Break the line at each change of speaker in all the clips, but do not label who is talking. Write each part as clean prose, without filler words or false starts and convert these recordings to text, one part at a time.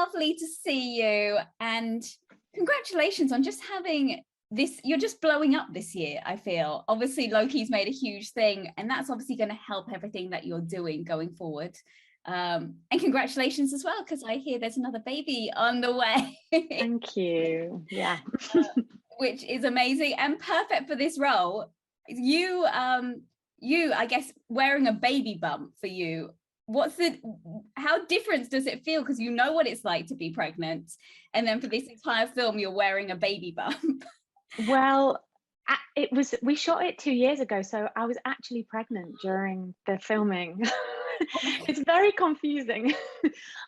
lovely to see you, and congratulations on just having this. You're just blowing up this year, I feel. Obviously, Loki's made a huge thing, and that's obviously going to help everything that you're doing going forward. And congratulations as well, because I hear there's another baby on the way.
Thank you. Yeah.
Which is amazing and perfect for this role. You, I guess, wearing a baby bump for you, how different does it feel? Because you know what it's like to be pregnant, and then for this entire film you're wearing a baby bump.
Well, we shot it 2 years ago, so I was actually pregnant during the filming. It's very confusing.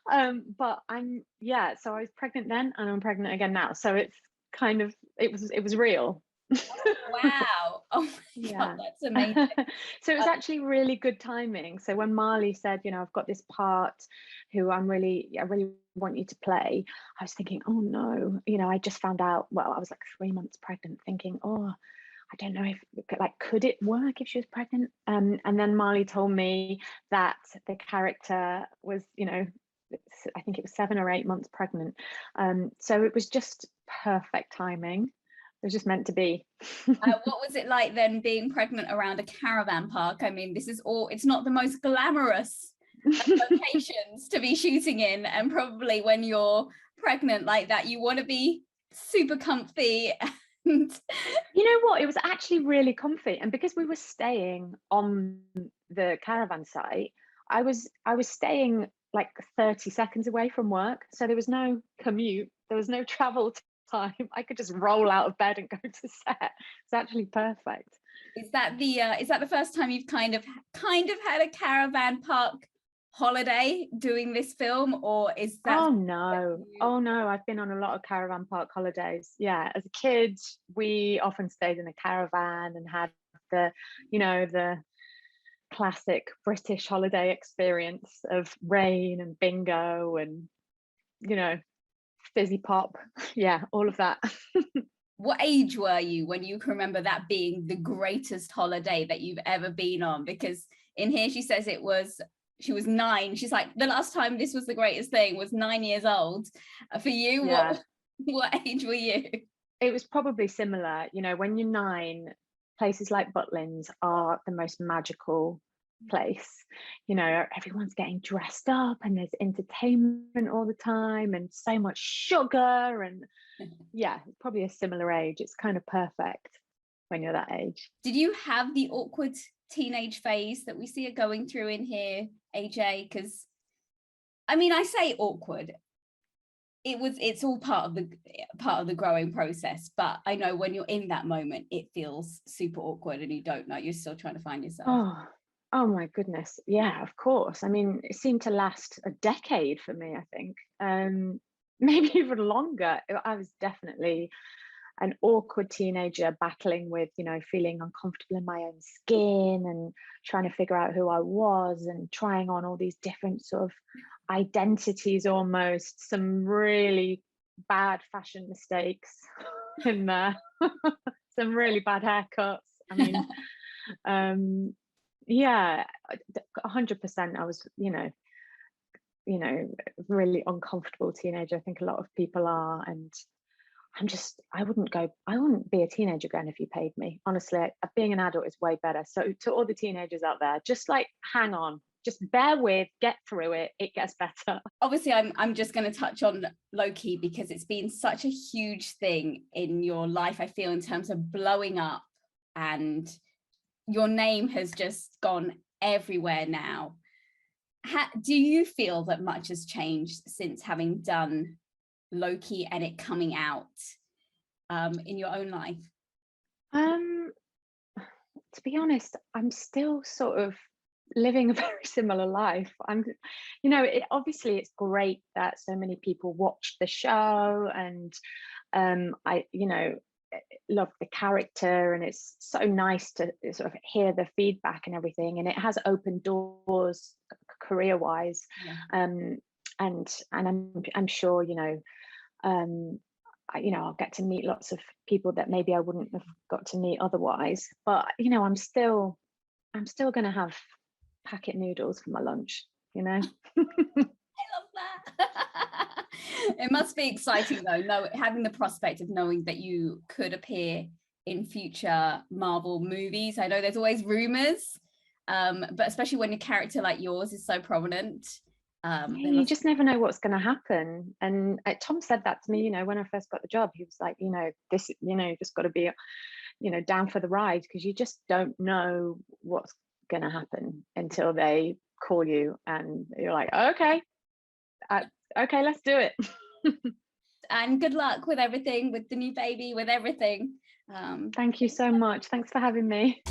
But so I was pregnant then and I'm pregnant again now, so it's kind of, it was real.
Wow. Oh my God, that's amazing.
So it was actually really good timing. So when Marley said, I've got this part who I really want you to play, I was thinking, oh no, I just found out, well, I was like 3 months pregnant, thinking, oh, I don't know if, like, could it work if she was pregnant? And then Marley told me that the character was, I think it was 7 or 8 months pregnant. So it was just perfect timing. It was just meant to be.
What was it like then being pregnant around a caravan park? I mean, it's not the most glamorous locations to be shooting in, and probably when you're pregnant like that, you want to be super comfy. And
you know what? It was actually really comfy, and because we were staying on the caravan site, I was staying like 30 seconds away from work, so there was no commute, there was no travel time. I could just roll out of bed and go to set. It's actually perfect.
Is that the first time you've kind of had a caravan park holiday doing this film, or is that?
Oh no, I've been on a lot of caravan park holidays. Yeah, as a kid we often stayed in a caravan and had the classic British holiday experience of rain and bingo and fizzy pop. Yeah, all of that.
What age were you when you can remember that being the greatest holiday that you've ever been on? Because in here she says she was 9. She's like, the last time this was the greatest thing was 9 years old. For you, yeah. What age were you?
It was probably similar. When you're 9, places like Butlins are the most magical place. Everyone's getting dressed up and there's entertainment all the time and so much sugar, and yeah, probably a similar age. It's kind of perfect when you're that age.
Did you have the awkward teenage phase that we see her going through in here, AJ? Because I mean, I say awkward, it's all part of the growing process, but I know when you're in that moment it feels super awkward and you don't know, you're still trying to find yourself.
Oh my goodness, yeah, of course. I mean, it seemed to last a decade for me, I think. Maybe even longer. I was definitely an awkward teenager battling with, feeling uncomfortable in my own skin and trying to figure out who I was and trying on all these different sort of identities, almost some really bad fashion mistakes in there. Some really bad haircuts. I mean, yeah, 100%. I was, really uncomfortable teenager. I think a lot of people are, and I wouldn't be a teenager again if you paid me. Honestly, being an adult is way better. So to all the teenagers out there, just like hang on, just bear with, get through it. It gets better.
Obviously, I'm just going to touch on Loki because it's been such a huge thing in your life, I feel, in terms of blowing up, and your name has just gone everywhere now. Do you feel that much has changed since having done Loki and it coming out in your own life?
To be honest, I'm still sort of living a very similar life. Obviously it's great that so many people watch the show, and I love the character, and it's so nice to sort of hear the feedback and everything, and it has opened doors career wise. Yeah. And I'm sure I'll get to meet lots of people that maybe I wouldn't have got to meet otherwise, but I'm still going to have packet noodles for my lunch.
I love that. It must be exciting though, having the prospect of knowing that you could appear in future Marvel movies. I know there's always rumors, but especially when a character like yours is so prominent.
You just never know what's going to happen. And Tom said that to me, when I first got the job. He was like, this, you just got to be, down for the ride, because you just don't know what's going to happen until they call you and you're like, okay, let's do it.
And good luck with everything, with the new baby, with everything.
Thank you so much. Thanks for having me.